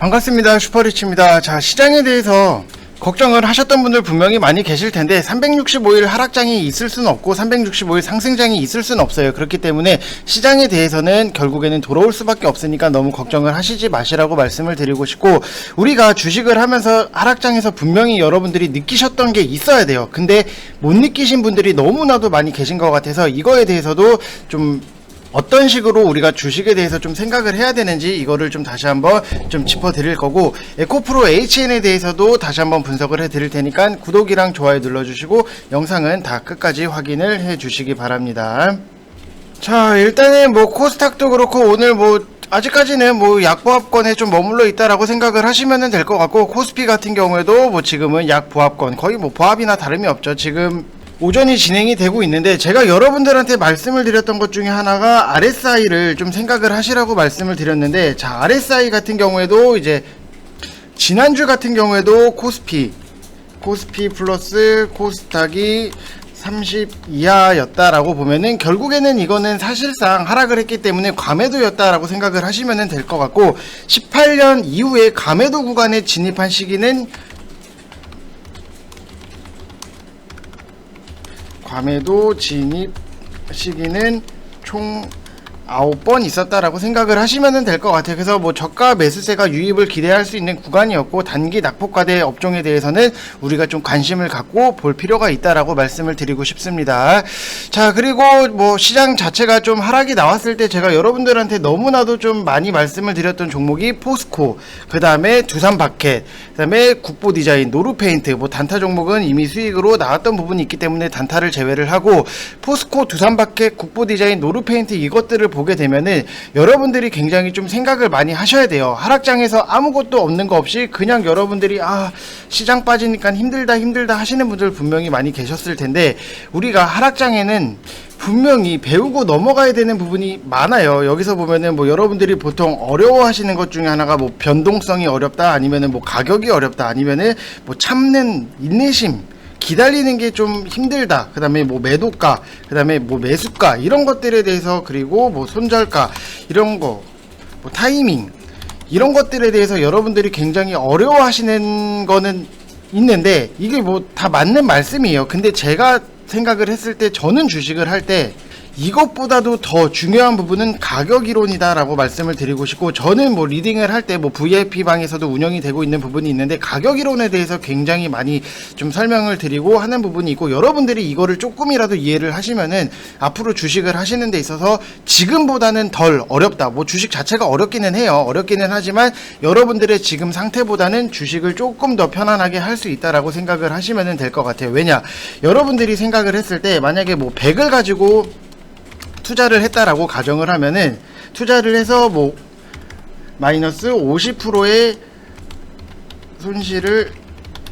반갑습니다. 슈퍼리치입니다. 자, 시장에 대해서 걱정을 하셨던 분들 분명히 많이 계실 텐데 365일 하락장이 있을 수는 없고 365일 상승장이 있을 수는 없어요. 그렇기 때문에 시장에 대해서는 결국에는 돌아올 수밖에 없으니까 너무 걱정을 하시지 마시라고 말씀을 드리고 싶고, 우리가 주식을 하면서 하락장에서 분명히 여러분들이 느끼셨던 게 있어야 돼요. 근데 못 느끼신 분들이 너무나도 많이 계신 것 같아서 이거에 대해서도 좀 어떤 식으로 우리가 주식에 대해서 좀 생각을 해야 되는지 이거를 좀 다시 한번 좀 짚어 드릴 거고, 에코프로 HN에 대해서도 다시 한번 분석을 해 드릴 테니까 구독이랑 좋아요 눌러주시고 영상은 다 끝까지 확인을 해 주시기 바랍니다. 자, 일단은 뭐 코스닥도 그렇고 오늘 뭐 아직까지는 뭐 약보합권에 좀 머물러 있다라고 생각을 하시면 될 것 같고, 코스피 같은 경우에도 뭐 지금은 약보합권, 거의 뭐 보합이나 다름이 없죠. 지금 오전이 진행이 되고 있는데, 제가 여러분들한테 말씀을 드렸던 것 중에 하나가 RSI를 좀 생각을 하시라고 말씀을 드렸는데, 자, RSI 같은 경우에도 이제 지난주 같은 경우에도 코스피 플러스 코스닥이 30 이하였다라고 보면은 결국에는 이거는 사실상 하락을 했기 때문에 과매도였다라고 생각을 하시면 될 것 같고, 18년 이후에 과매도 구간에 진입한 시기는 과매도 진입 시기는 총 9번 있었다라고 생각을 하시면 될 것 같아요. 그래서 뭐 저가 매수세가 유입을 기대할 수 있는 구간이었고, 단기 낙폭과대 업종에 대해서는 우리가 좀 관심을 갖고 볼 필요가 있다라고 말씀을 드리고 싶습니다. 자, 그리고 뭐 시장 자체가 좀 하락이 나왔을 때 제가 여러분들한테 너무나도 좀 많이 말씀을 드렸던 종목이 포스코, 그 다음에 두산바켓, 그 다음에 국보디자인, 노루페인트, 뭐 단타 종목은 이미 수익으로 나왔던 부분이 있기 때문에 단타를 제외를 하고, 포스코, 두산바켓, 국보디자인, 노루페인트 이것들을 보게 되면은 여러분들이 굉장히 좀 생각을 많이 하셔야 돼요. 하락장에서 아무것도 없는 거 없이 그냥 여러분들이 시장 빠지니까 힘들다 하시는 분들 분명히 많이 계셨을 텐데, 우리가 하락장에는 분명히 배우고 넘어가야 되는 부분이 많아요. 여기서 보면은 뭐 여러분들이 보통 어려워하시는 것 중에 하나가 뭐 변동성이 어렵다, 아니면은 뭐 가격이 어렵다, 아니면은 뭐 참는 인내심, 기다리는 게 좀 힘들다, 그 다음에 뭐 매도가, 그 다음에 뭐 매수가, 이런 것들에 대해서, 그리고 뭐 손절가, 이런 거, 뭐 타이밍, 이런 것들에 대해서 여러분들이 굉장히 어려워하시는 거는 있는데, 이게 뭐 다 맞는 말씀이에요. 근데 제가 생각을 했을 때, 저는 주식을 할 때 이것보다도 더 중요한 부분은 가격 이론이다 라고 말씀을 드리고 싶고, 저는 뭐 리딩을 할 때 뭐 VIP 방에서도 운영이 되고 있는 부분이 있는데, 가격 이론에 대해서 굉장히 많이 좀 설명을 드리고 하는 부분이 있고, 여러분들이 이거를 조금이라도 이해를 하시면은 앞으로 주식을 하시는 데 있어서 지금보다는 덜 어렵다, 뭐 주식 자체가 어렵기는 해요. 어렵기는 하지만 여러분들의 지금 상태보다는 주식을 조금 더 편안하게 할 수 있다라고 생각을 하시면 될 것 같아요. 왜냐, 여러분들이 생각을 했을 때 만약에 뭐 100을 가지고 투자를 했다라고 가정을 하면은, 투자를 해서 뭐 마이너스 50%의 손실을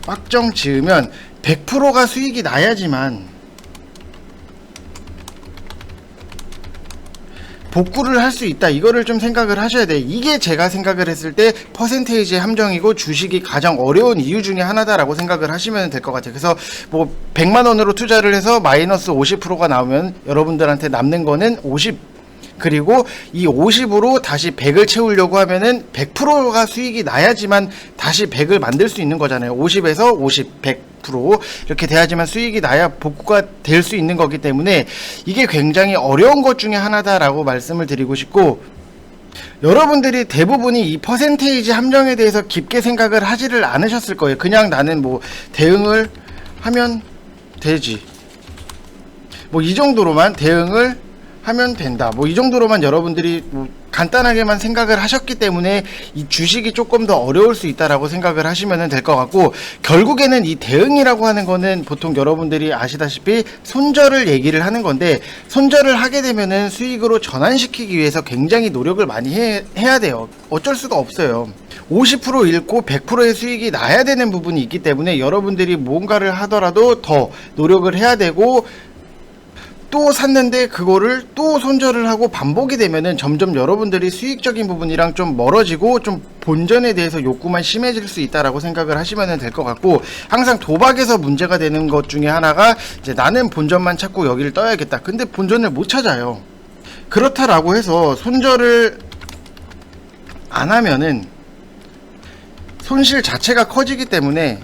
확정 지으면 100%가 수익이 나야지만 복구를 할 수 있다, 이거를 좀 생각을 하셔야 돼. 이게 제가 생각을 했을 때 퍼센테이지의 함정이고 주식이 가장 어려운 이유 중에 하나다라고 생각을 하시면 될 것 같아요. 그래서 뭐 100만원으로 투자를 해서 마이너스 50%가 나오면 여러분들한테 남는 거는 50, 그리고 이 50으로 다시 100을 채우려고 하면은 100%가 수익이 나야지만 다시 100을 만들 수 있는 거잖아요. 50에서 50, 100% 이렇게 돼야지만 수익이 나야 복구가 될 수 있는 거기 때문에 이게 굉장히 어려운 것 중에 하나다라고 말씀을 드리고 싶고, 여러분들이 대부분이 이 퍼센테이지 함정에 대해서 깊게 생각을 하지를 않으셨을 거예요. 그냥 나는 뭐 대응을 하면 되지, 뭐 이 정도로만 대응을 하면 된다, 뭐 이 정도로만 여러분들이 뭐 간단하게만 생각을 하셨기 때문에 이 주식이 조금 더 어려울 수 있다라고 생각을 하시면 될 것 같고, 결국에는 이 대응이라고 하는 거는 보통 여러분들이 아시다시피 손절을 얘기를 하는 건데, 손절을 하게 되면은 수익으로 전환시키기 위해서 굉장히 노력을 많이 해야 돼요. 어쩔 수가 없어요. 50% 잃고 100%의 수익이 나야 되는 부분이 있기 때문에 여러분들이 뭔가를 하더라도 더 노력을 해야 되고, 또 샀는데 그거를 또 손절을 하고 반복이 되면은 점점 여러분들이 수익적인 부분이랑 좀 멀어지고 좀 본전에 대해서 욕구만 심해질 수 있다라고 생각을 하시면 될 것 같고, 항상 도박에서 문제가 되는 것 중에 하나가 이제 나는 본전만 찾고 여기를 떠야겠다, 근데 본전을 못 찾아요. 그렇다라고 해서 손절을 안 하면은 손실 자체가 커지기 때문에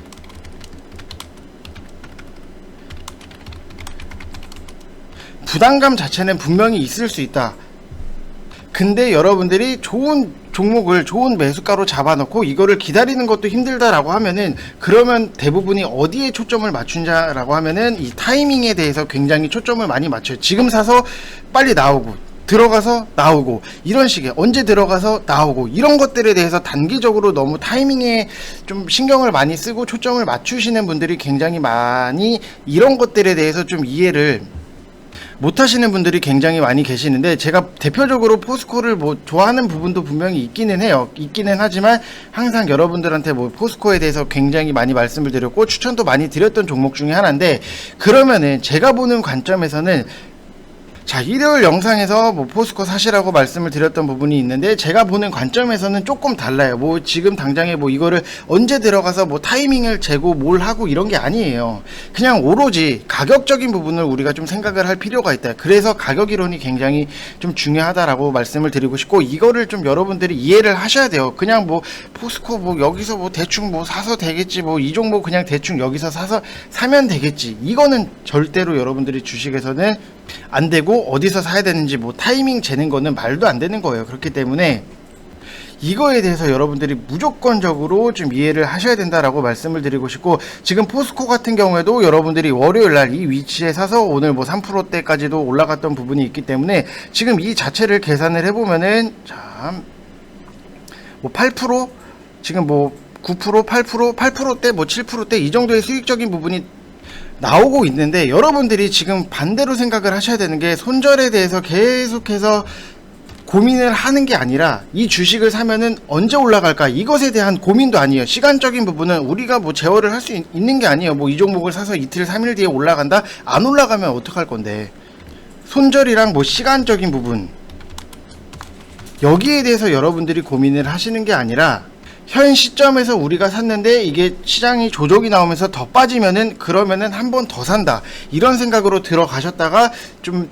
부담감 자체는 분명히 있을 수 있다. 근데 여러분들이 좋은 종목을 좋은 매수가로 잡아놓고 이거를 기다리는 것도 힘들다라고 하면은, 그러면 대부분이 어디에 초점을 맞춘다라고 하면은 이 타이밍에 대해서 굉장히 초점을 많이 맞춰요. 지금 사서 빨리 나오고 들어가서 나오고 이런 식의, 언제 들어가서 나오고 이런 것들에 대해서 단기적으로 너무 타이밍에 좀 신경을 많이 쓰고 초점을 맞추시는 분들이 굉장히 많이, 이런 것들에 대해서 좀 이해를 못 하시는 분들이 굉장히 많이 계시는데, 제가 대표적으로 포스코를 뭐 좋아하는 부분도 분명히 있기는 해요. 있기는 하지만 항상 여러분들한테 뭐 포스코에 대해서 굉장히 많이 말씀을 드렸고 추천도 많이 드렸던 종목 중에 하나인데, 그러면은 제가 보는 관점에서는, 자, 일요일 영상에서 뭐 포스코 사시라고 말씀을 드렸던 부분이 있는데, 제가 보는 관점에서는 조금 달라요. 뭐 지금 당장에 뭐 이거를 언제 들어가서 뭐 타이밍을 재고 뭘 하고 이런 게 아니에요. 그냥 오로지 가격적인 부분을 우리가 좀 생각을 할 필요가 있다. 그래서 가격 이론이 굉장히 좀 중요하다라고 말씀을 드리고 싶고, 이거를 좀 여러분들이 이해를 하셔야 돼요. 그냥 뭐 포스코 뭐 여기서 뭐 대충 뭐 사서 되겠지, 뭐 이 종목 그냥 대충 여기서 사서 사면 되겠지, 이거는 절대로 여러분들이 주식에서는 안 되고, 어디서 사야 되는지 뭐 타이밍 재는 거는 말도 안 되는 거예요. 그렇기 때문에 이거에 대해서 여러분들이 무조건적으로 좀 이해를 하셔야 된다라고 말씀을 드리고 싶고, 지금 포스코 같은 경우에도 여러분들이 월요일날 이 위치에 사서 오늘 뭐 3%대까지도 올라갔던 부분이 있기 때문에, 지금 이 자체를 계산을 해보면은 참 뭐 8%, 지금 뭐 9%, 8%, 8%대, 뭐 7%대 이 정도의 수익적인 부분이 나오고 있는데, 여러분들이 지금 반대로 생각을 하셔야 되는 게, 손절에 대해서 계속해서 고민을 하는 게 아니라 이 주식을 사면은 언제 올라갈까, 이것에 대한 고민도 아니에요. 시간적인 부분은 우리가 뭐 제어를 할 수 있는 게 아니에요. 뭐 이 종목을 사서 이틀 3일 뒤에 올라간다, 안 올라가면 어떡할 건데. 손절이랑 뭐 시간적인 부분, 여기에 대해서 여러분들이 고민을 하시는 게 아니라, 현 시점에서 우리가 샀는데 이게 시장이 조정이 나오면서 더 빠지면은, 그러면은 한 번 더 산다, 이런 생각으로 들어가셨다가 좀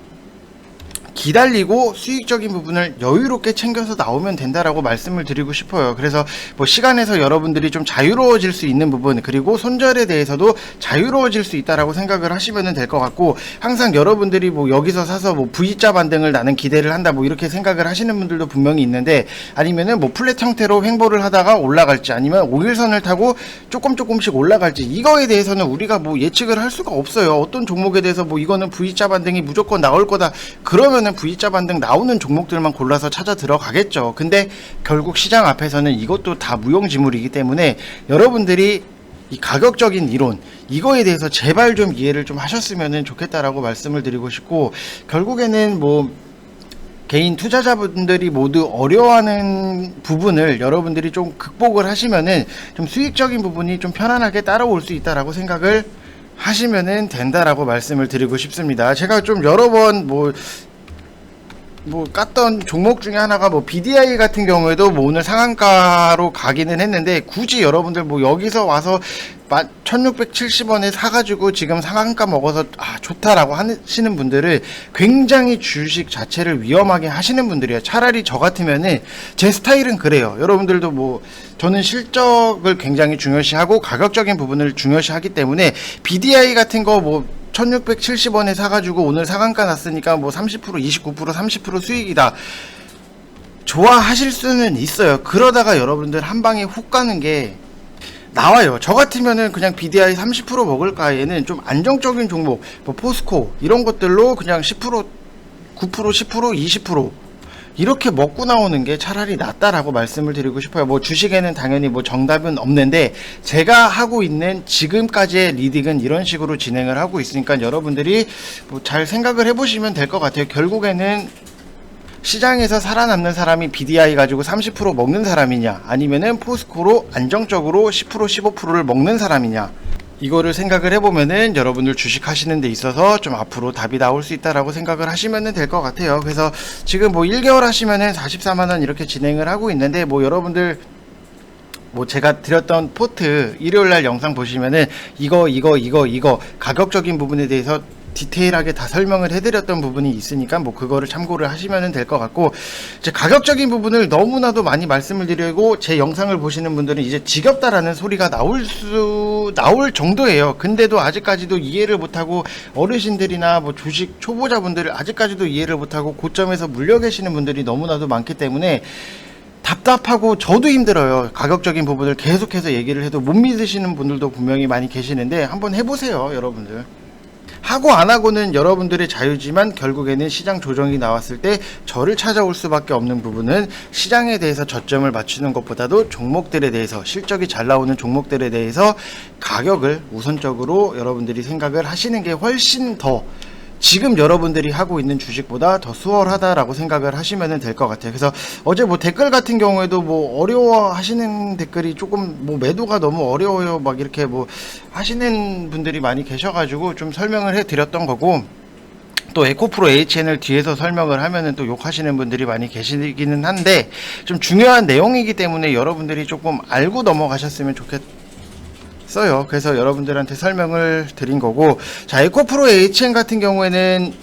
기다리고 수익적인 부분을 여유롭게 챙겨서 나오면 된다라고 말씀을 드리고 싶어요. 그래서 뭐 시간에서 여러분들이 좀 자유로워질 수 있는 부분, 그리고 손절에 대해서도 자유로워질 수 있다라고 생각을 하시면 될 것 같고, 항상 여러분들이 뭐 여기서 사서 뭐 V자 반등을 나는 기대를 한다, 뭐 이렇게 생각을 하시는 분들도 분명히 있는데, 아니면은 뭐 플랫 형태로 횡보를 하다가 올라갈지, 아니면 5일선을 타고 조금씩 올라갈지, 이거에 대해서는 우리가 뭐 예측을 할 수가 없어요. 어떤 종목에 대해서 뭐 이거는 V자 반등이 무조건 나올 거다, 그러면 V자 반등 나오는 종목들만 골라서 찾아 들어가겠죠. 근데 결국 시장 앞에서는 이것도 다 무용지물이기 때문에, 여러분들이 이 가격적인 이론, 이거에 대해서 제발 좀 이해를 좀 하셨으면 좋겠다라고 말씀을 드리고 싶고, 결국에는 뭐 개인 투자자분들이 모두 어려워하는 부분을 여러분들이 좀 극복을 하시면은 좀 수익적인 부분이 좀 편안하게 따라올 수 있다라고 생각을 하시면은 된다라고 말씀을 드리고 싶습니다. 제가 좀 여러 번 뭐 깠던 종목 중에 하나가 뭐 BDI 같은 경우에도 뭐 오늘 상한가로 가기는 했는데, 굳이 여러분들 뭐 여기서 와서 1670원에 사가지고 지금 상한가 먹어서 좋다라고 하시는 분들은 굉장히 주식 자체를 위험하게 하시는 분들이에요. 차라리 저 같으면은, 제 스타일은 그래요. 여러분들도 뭐 저는 실적을 굉장히 중요시하고 가격적인 부분을 중요시하기 때문에, BDI 같은 거 뭐 1670원에 사가지고 오늘 상한가 났으니까 뭐 30%, 29%, 30% 수익이다, 좋아하실 수는 있어요. 그러다가 여러분들 한 방에 훅 가는 게 나와요. 저 같으면은 그냥 BDI 30% 먹을 바에는 좀 안정적인 종목, 뭐 포스코 이런 것들로 그냥 10%, 9%, 10%, 20% 이렇게 먹고 나오는 게 차라리 낫다라고 말씀을 드리고 싶어요. 뭐 주식에는 당연히 뭐 정답은 없는데, 제가 하고 있는 지금까지의 리딩은 이런 식으로 진행을 하고 있으니까 여러분들이 뭐 잘 생각을 해보시면 될 것 같아요. 결국에는 시장에서 살아남는 사람이 BDI 가지고 30% 먹는 사람이냐, 아니면은 포스코로 안정적으로 10%, 15%를 먹는 사람이냐, 이거를 생각을 해보면은 여러분들 주식 하시는 데 있어서 좀 앞으로 답이 나올 수 있다라고 생각을 하시면 될 것 같아요. 그래서 지금 뭐 1개월 하시면은 44만원 이렇게 진행을 하고 있는데, 뭐 여러분들 뭐 제가 드렸던 포트 일요일날 영상 보시면은 이거 가격적인 부분에 대해서 디테일하게 다 설명을 해드렸던 부분이 있으니까 뭐 그거를 참고를 하시면 될 것 같고, 이제 가격적인 부분을 너무나도 많이 말씀을 드리고 제 영상을 보시는 분들은 이제 지겹다라는 소리가 나올 정도예요. 근데도 아직까지도 이해를 못하고, 어르신들이나 뭐 주식 초보자분들을 아직까지도 이해를 못하고 고점에서 물려 계시는 분들이 너무나도 많기 때문에 답답하고 저도 힘들어요. 가격적인 부분을 계속해서 얘기를 해도 못 믿으시는 분들도 분명히 많이 계시는데 한번 해보세요, 여러분들. 하고 안 하고는 여러분들의 자유지만 결국에는 시장 조정이 나왔을 때 저를 찾아올 수밖에 없는 부분은, 시장에 대해서 저점을 맞추는 것보다도 종목들에 대해서, 실적이 잘 나오는 종목들에 대해서 가격을 우선적으로 여러분들이 생각을 하시는 게 훨씬 더 지금 여러분들이 하고 있는 주식보다 더 수월하다라고 생각을 하시면 될 것 같아요. 그래서 어제 뭐 댓글 같은 경우에도 뭐 어려워 하시는 댓글이 조금, 뭐 매도가 너무 어려워요 막 이렇게 뭐 하시는 분들이 많이 계셔가지고 좀 설명을 해 드렸던 거고, 또 에코프로 HN을 뒤에서 설명을 하면은 또 욕하시는 분들이 많이 계시기는 한데, 좀 중요한 내용이기 때문에 여러분들이 조금 알고 넘어가셨으면 좋겠어요. 그래서 여러분들한테 설명을 드린 거고, 자, 에코프로 HN 같은 경우에는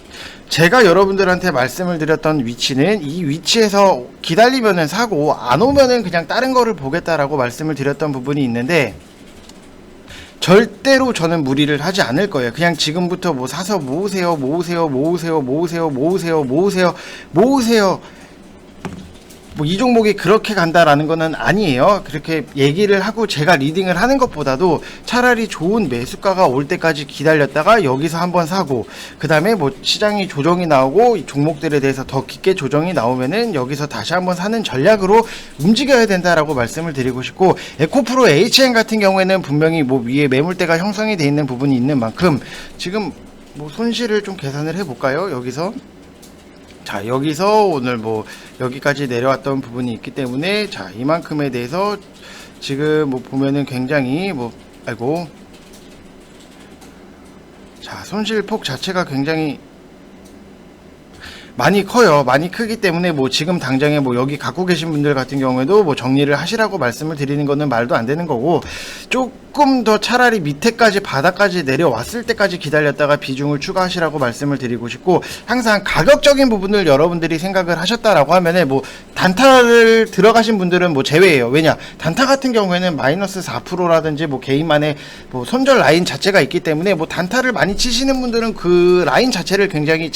제가 여러분들한테 말씀을 드렸던 위치는 이 위치에서 기다리면은 사고, 안 오면은 그냥 다른 거를 보겠다라고 말씀을 드렸던 부분이 있는데, 절대로 저는 무리를 하지 않을 거예요. 그냥 지금부터 뭐 사서 모으세요 뭐 이 종목이 그렇게 간다라는 거는 아니에요. 그렇게 얘기를 하고 제가 리딩을 하는 것보다도 차라리 좋은 매수가가 올 때까지 기다렸다가 여기서 한번 사고, 그 다음에 뭐 시장이 조정이 나오고 이 종목들에 대해서 더 깊게 조정이 나오면은 여기서 다시 한번 사는 전략으로 움직여야 된다라고 말씀을 드리고 싶고, 에코프로 HN 같은 경우에는 분명히 뭐 위에 매물대가 형성이 돼 있는 부분이 있는 만큼 지금 뭐 손실을 좀 계산을 해 볼까요? 여기서, 자, 여기서 오늘 뭐 여기까지 내려왔던 부분이 있기 때문에, 자, 이만큼에 대해서 지금 뭐 보면은 굉장히 뭐, 아이고, 자, 손실폭 자체가 굉장히 많이 커요. 많이 크기 때문에 뭐 지금 당장에 뭐 여기 갖고 계신 분들 같은 경우에도 뭐 정리를 하시라고 말씀을 드리는 거는 말도 안 되는 거고, 조금 더 차라리 밑에까지 바닥까지 내려왔을 때까지 기다렸다가 비중을 추가하시라고 말씀을 드리고 싶고, 항상 가격적인 부분을 여러분들이 생각을 하셨다라고 하면은 뭐 단타를 들어가신 분들은 뭐 제외예요. 왜냐, 단타 같은 경우에는 마이너스 4%라든지 뭐 개인만의 뭐 손절 라인 자체가 있기 때문에, 뭐 단타를 많이 치시는 분들은 그 라인 자체를 굉장히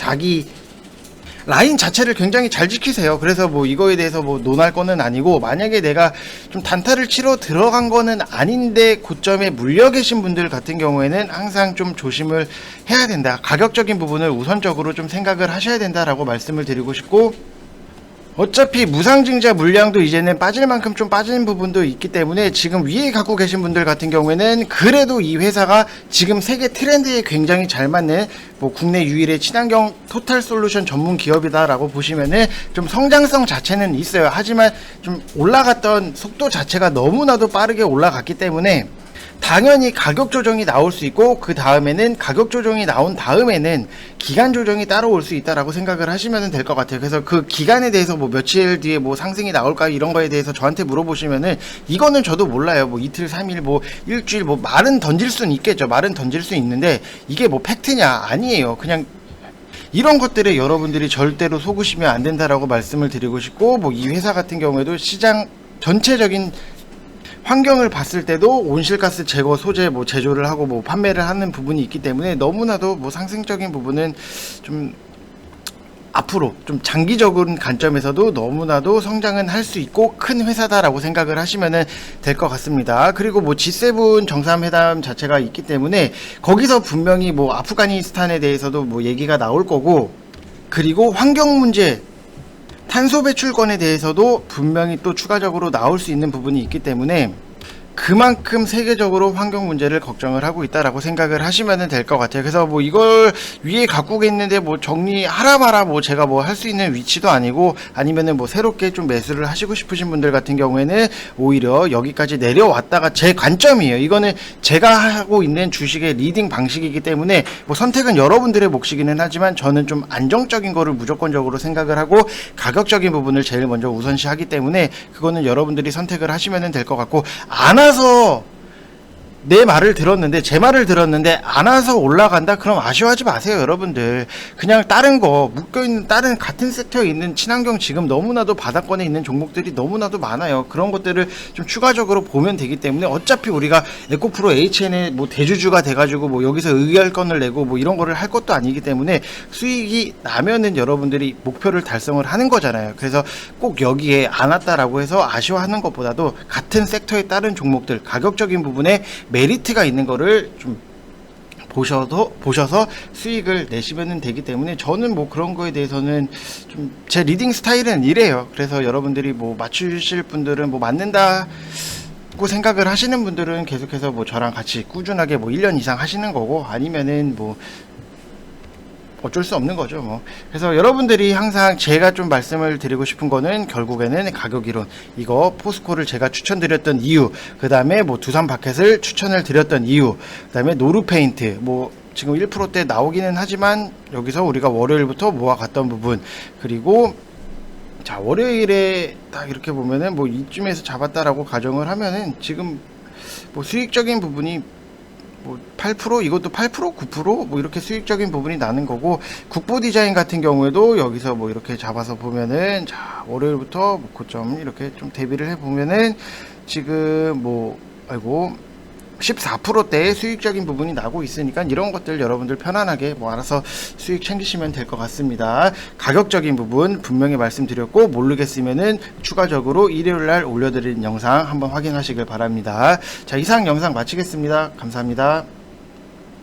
라인 자체를 굉장히 잘 지키세요. 그래서 뭐 이거에 대해서 뭐 논할 거는 아니고, 만약에 내가 좀 단타를 치러 들어간 거는 아닌데 고점에 물려 계신 분들 같은 경우에는 항상 좀 조심을 해야 된다. 가격적인 부분을 우선적으로 좀 생각을 하셔야 된다라고 말씀을 드리고 싶고, 어차피 무상증자 물량도 이제는 빠질 만큼 좀 빠지는 부분도 있기 때문에, 지금 위에 갖고 계신 분들 같은 경우에는 그래도 이 회사가 지금 세계 트렌드에 굉장히 잘 맞는 뭐 국내 유일의 친환경 토탈 솔루션 전문 기업이다라고 보시면은 좀 성장성 자체는 있어요. 하지만 좀 올라갔던 속도 자체가 너무나도 빠르게 올라갔기 때문에 당연히 가격 조정이 나올 수 있고, 그 다음에는 가격 조정이 나온 다음에는 기간 조정이 따로 올 수 있다라고 생각을 하시면 될 것 같아요. 그래서 그 기간에 대해서 뭐 며칠 뒤에 뭐 상승이 나올까 이런 거에 대해서 저한테 물어보시면은 이거는 저도 몰라요. 뭐 이틀, 3일, 뭐 일주일, 뭐 말은 던질 수는 있겠죠. 말은 던질 수 있는데 이게 뭐 팩트냐? 아니에요. 그냥 이런 것들에 여러분들이 절대로 속으시면 안 된다라고 말씀을 드리고 싶고, 뭐 이 회사 같은 경우에도 시장 전체적인 환경을 봤을 때도 온실가스 제거 소재 뭐 제조를 하고 뭐 판매를 하는 부분이 있기 때문에, 너무나도 뭐 상승적인 부분은 좀 앞으로 좀 장기적인 관점에서도 너무나도 성장은 할 수 있고 큰 회사다라고 생각을 하시면 될 것 같습니다. 그리고 뭐 G7 정상회담 자체가 있기 때문에 거기서 분명히 뭐 아프가니스탄에 대해서도 뭐 얘기가 나올 거고, 그리고 환경 문제, 탄소 배출권에 대해서도 분명히 또 추가적으로 나올 수 있는 부분이 있기 때문에 그만큼 세계적으로 환경 문제를 걱정을 하고 있다라고 생각을 하시면 될 것 같아요. 그래서 뭐 이걸 위에 갖고 있는데 뭐 정리하라 마라 뭐 제가 뭐 할 수 있는 위치도 아니고, 아니면은 뭐 새롭게 좀 매수를 하시고 싶으신 분들 같은 경우에는 오히려 여기까지 내려왔다가, 제 관점이에요. 이거는 제가 하고 있는 주식의 리딩 방식이기 때문에 뭐 선택은 여러분들의 몫이기는 하지만, 저는 좀 안정적인 거를 무조건적으로 생각을 하고 가격적인 부분을 제일 먼저 우선시하기 때문에 그거는 여러분들이 선택을 하시면 될 것 같고, 안 와서 내 말을 들었는데, 제 말을 들었는데 안 와서 올라간다? 그럼 아쉬워하지 마세요, 여러분들. 그냥 다른 거 묶여있는 다른 같은 섹터에 있는 친환경 지금 너무나도 바닥권에 있는 종목들이 너무나도 많아요. 그런 것들을 좀 추가적으로 보면 되기 때문에, 어차피 우리가 에코프로 HN의 뭐 대주주가 돼가지고 뭐 여기서 의결권을 내고 뭐 이런 거를 할 것도 아니기 때문에, 수익이 나면은 여러분들이 목표를 달성을 하는 거잖아요. 그래서 꼭 여기에 안 왔다라고 해서 아쉬워하는 것보다도 같은 섹터에 따른 종목들 가격적인 부분에 메리트가 있는 거를 좀 보셔서 수익을 내시면 되기 때문에, 저는 뭐 그런 거에 대해서는 좀 제 리딩 스타일은 이래요. 그래서 여러분들이 뭐 맞추실 분들은 뭐 맞는다고 생각을 하시는 분들은 계속해서 뭐 저랑 같이 꾸준하게 뭐 1년 이상 하시는 거고, 아니면은 뭐 어쩔 수 없는 거죠, 뭐. 그래서 여러분들이 항상 제가 좀 말씀을 드리고 싶은 거는, 결국에는 가격 이론, 이거 포스코를 제가 추천드렸던 이유, 그 다음에 뭐 두산 바켓을 추천을 드렸던 이유, 그 다음에 노루페인트, 뭐 지금 1%대 나오기는 하지만 여기서 우리가 월요일부터 모아갔던 부분, 그리고 자, 월요일에 딱 이렇게 보면은 뭐 이쯤에서 잡았다라고 가정을 하면은, 지금 뭐 수익적인 부분이 뭐 8%, 이것도 8%, 9%뭐 이렇게 수익적인 부분이 나는 거고, 국보 디자인 같은 경우에도 여기서 뭐 이렇게 잡아서 보면은, 자, 월요일부터 뭐 고점 이렇게 좀 대비를 해 보면은 지금 뭐 14%대의 수익적인 부분이 나고 있으니까, 이런 것들 여러분들 편안하게 뭐 알아서 수익 챙기시면 될 것 같습니다. 가격적인 부분 분명히 말씀드렸고, 모르겠으면은 추가적으로 일요일날 올려드린 영상 한번 확인하시길 바랍니다. 자, 이상 영상 마치겠습니다. 감사합니다.